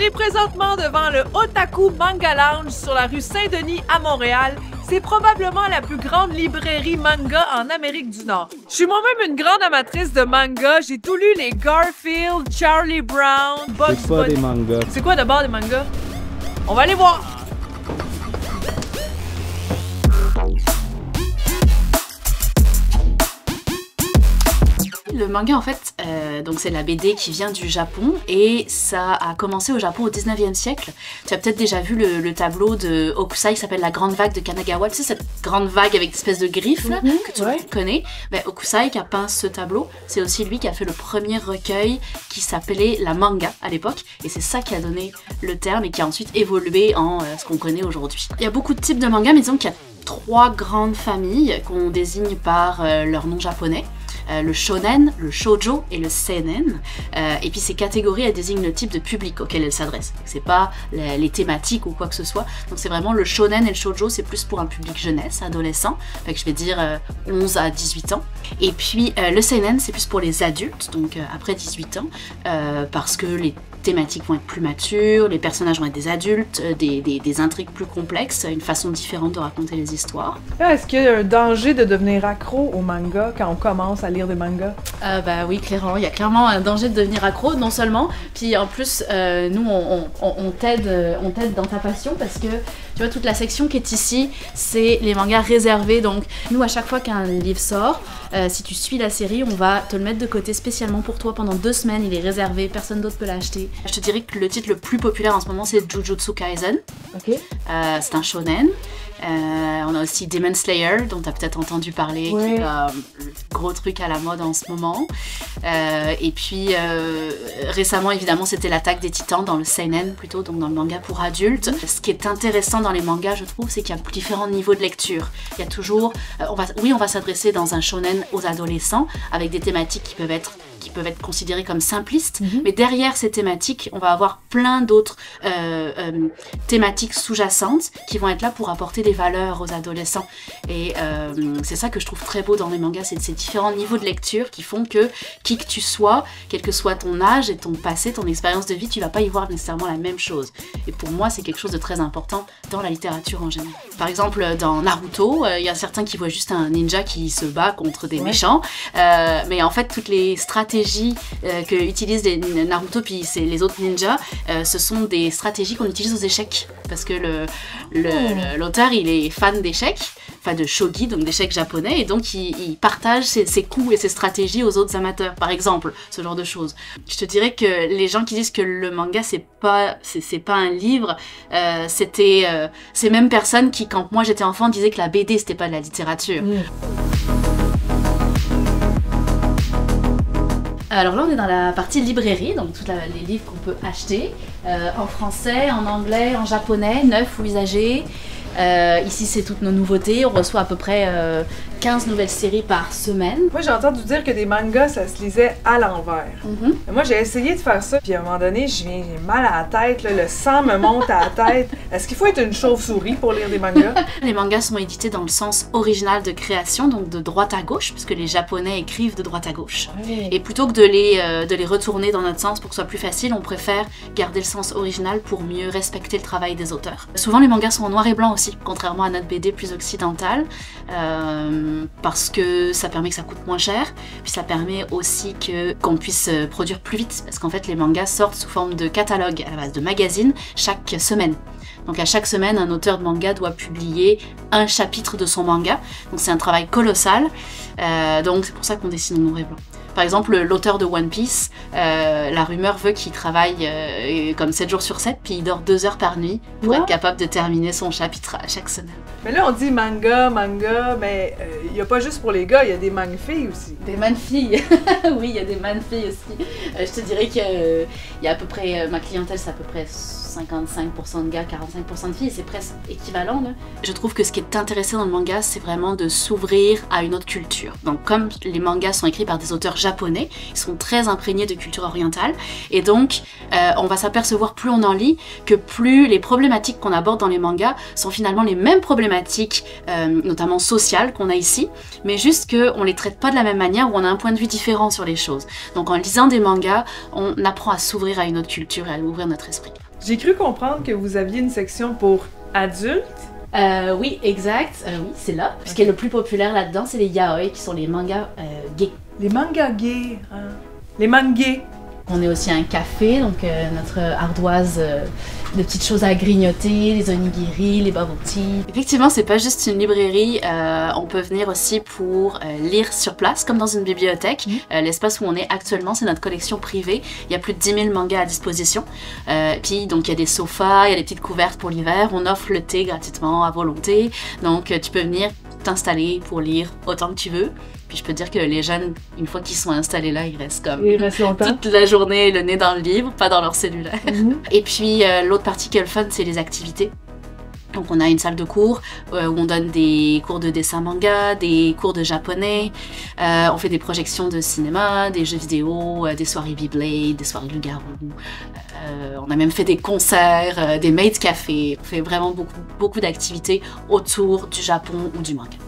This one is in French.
est présentement devant le Otaku Manga Lounge sur la rue Saint-Denis à Montréal. C'est probablement la plus grande librairie manga en Amérique du Nord. Je suis moi-même une grande amatrice de manga. J'ai tout lu les Garfield, Charlie Brown, Bugs C'est pas des mangas. C'est quoi d'abord des mangas? On va aller voir! Le manga, en fait, donc c'est la BD qui vient du Japon et ça a commencé au Japon au 19e siècle. Tu as peut-être déjà vu le tableau de Hokusai qui s'appelle La Grande Vague de Kanagawa. Tu sais, cette grande vague avec des espèces de griffes là, que tu connais. Ben, Hokusai qui a peint ce tableau, c'est aussi lui qui a fait le premier recueil qui s'appelait la manga à l'époque. Et c'est ça qui a donné le terme et qui a ensuite évolué en ce qu'on connaît aujourd'hui. Il y a beaucoup de types de mangas, mais disons qu'il y a 3 grandes familles qu'on désigne par leur nom japonais. Le shonen, le shoujo et le seinen. Et puis ces catégories, elles désignent le type de public auquel elles s'adressent. C'est pas les thématiques ou quoi que ce soit. Donc c'est vraiment le shonen et le shoujo, c'est plus pour un public jeunesse, adolescent. Fait que je vais dire 11 à 18 ans. Et puis le seinen, c'est plus pour les adultes, donc après 18 ans, parce que les thématiques vont être plus matures, les personnages vont être des adultes, des intrigues plus complexes, une façon différente de raconter les histoires. Est-ce qu'il y a un danger de devenir accro au manga quand on commence à lire des mangas? Bah oui, clairement, il y a clairement un danger de devenir accro, non seulement, puis en plus, nous, on t'aide dans ta passion parce que, tu vois, toute la section qui est ici, c'est les mangas réservés. Donc, nous, à chaque fois qu'un livre sort, si tu suis la série, on va te le mettre de côté spécialement pour toi pendant 2 semaines. Il est réservé, personne d'autre peut l'acheter. Je te dirais que le titre le plus populaire en ce moment, c'est Jujutsu Kaisen. Ok. C'est un shonen. On a aussi Demon Slayer, dont tu as peut-être entendu parler, qui est le gros truc à la mode en ce moment. Et puis récemment, évidemment, c'était l'attaque des titans dans le seinen, plutôt, donc dans le manga pour adultes. Ce qui est intéressant dans les mangas, je trouve, c'est qu'il y a différents niveaux de lecture. Il y a toujours, on va s'adresser dans un shonen aux adolescents, avec des thématiques qui peuvent être considérées comme simplistes, mais derrière ces thématiques, on va avoir plein d'autres thématiques sous-jacentes qui vont être là pour apporter des valeurs aux adolescents. Et c'est ça que je trouve très beau dans les mangas, c'est ces différents niveaux de lecture qui font que, qui que tu sois, quel que soit ton âge et ton passé, ton expérience de vie, tu vas pas y voir nécessairement la même chose. Et pour moi, c'est quelque chose de très important dans la littérature en général. Par exemple, dans Naruto, il y a certains qui voient juste un ninja qui se bat contre des méchants, mais en fait, toutes les stratégies que utilisent les Naruto puis les autres ninjas, ce sont des stratégies qu'on utilise aux échecs, parce que l'auteur, il est fan d'échecs, enfin de shogi, donc d'échecs japonais, et donc il partage ses coups et ses stratégies aux autres amateurs, par exemple, ce genre de choses. Je te dirais que les gens qui disent que le manga c'est pas un livre, c'était ces mêmes personnes qui, quand moi j'étais enfant, disaient que la BD c'était pas de la littérature. Alors là on est dans la partie librairie, donc tous les livres qu'on peut acheter, en français, en anglais, en japonais, neufs ou usagés. Ici c'est toutes nos nouveautés, on reçoit à peu près 15 nouvelles séries par semaine. Moi j'ai entendu dire que des mangas ça se lisait à l'envers. Moi j'ai essayé de faire ça, puis à un moment donné j'ai mal à la tête, là, le sang me monte à la tête. Est-ce qu'il faut être une chauve-souris pour lire des mangas? Les mangas sont édités dans le sens original de création, donc de droite à gauche, puisque les japonais écrivent de droite à gauche. Et plutôt que de les retourner dans notre sens pour que ce soit plus facile, on préfère garder le sens original pour mieux respecter le travail des auteurs. Souvent les mangas sont en noir et blanc aussi, contrairement à notre BD plus occidentale, parce que ça permet que ça coûte moins cher, puis ça permet aussi qu'on puisse produire plus vite, parce qu'en fait les mangas sortent sous forme de catalogue à la base de magazines chaque semaine. Donc à chaque semaine, un auteur de manga doit publier un chapitre de son manga, donc c'est un travail colossal, donc c'est pour ça qu'on dessine en noir et blanc. Par exemple, l'auteur de One Piece, la rumeur veut qu'il travaille comme 7 jours sur 7, puis il dort 2 heures par nuit pour être capable de terminer son chapitre à chaque semaine. Mais là on dit manga, mais il n'y a pas juste pour les gars, il y a des manga-filles aussi. Des man-filles. Oui, il y a des man-filles aussi. Je te dirais qu'il y a à peu près, ma clientèle c'est à peu près 55% de gars, 45% de filles, c'est presque équivalent là. Je trouve que ce qui est intéressant dans le manga, c'est vraiment de s'ouvrir à une autre culture. Donc comme les mangas sont écrits par des auteurs japonais, ils sont très imprégnés de culture orientale, et donc on va s'apercevoir plus on en lit, que plus les problématiques qu'on aborde dans les mangas sont finalement les mêmes problématiques, notamment sociales qu'on a ici, mais juste qu'on les traite pas de la même manière, ou on a un point de vue différent sur les choses. Donc en lisant des mangas, on apprend à s'ouvrir à une autre culture et à ouvrir notre esprit. J'ai cru comprendre que vous aviez une section pour adultes. Oui, exact. Oui, c'est là. Ce qui est le plus populaire là-dedans, c'est les yaoi, qui sont les mangas gays. Les mangas gays, hein? Les mangas. On est aussi un café, donc notre ardoise de petites choses à grignoter, les onigiri, les bubble tea. Effectivement, c'est pas juste une librairie, on peut venir aussi pour lire sur place, comme dans une bibliothèque. L'espace où on est actuellement, c'est notre collection privée. Il y a plus de 10 000 mangas à disposition. Puis, donc, il y a des sofas, il y a des petites couvertes pour l'hiver. On offre le thé gratuitement à volonté. Donc, tu peux venir t'installer pour lire autant que tu veux. Puis je peux dire que les jeunes, une fois qu'ils sont installés là, ils restent comme toute la journée, le nez dans le livre, pas dans leur cellulaire. Et puis l'autre partie qui est le fun, c'est les activités. Donc on a une salle de cours où on donne des cours de dessin manga, des cours de japonais, on fait des projections de cinéma, des jeux vidéo, des soirées Beyblade, des soirées loup-garou. On a même fait des concerts, des maid cafés. On fait vraiment beaucoup d'activités autour du Japon ou du manga.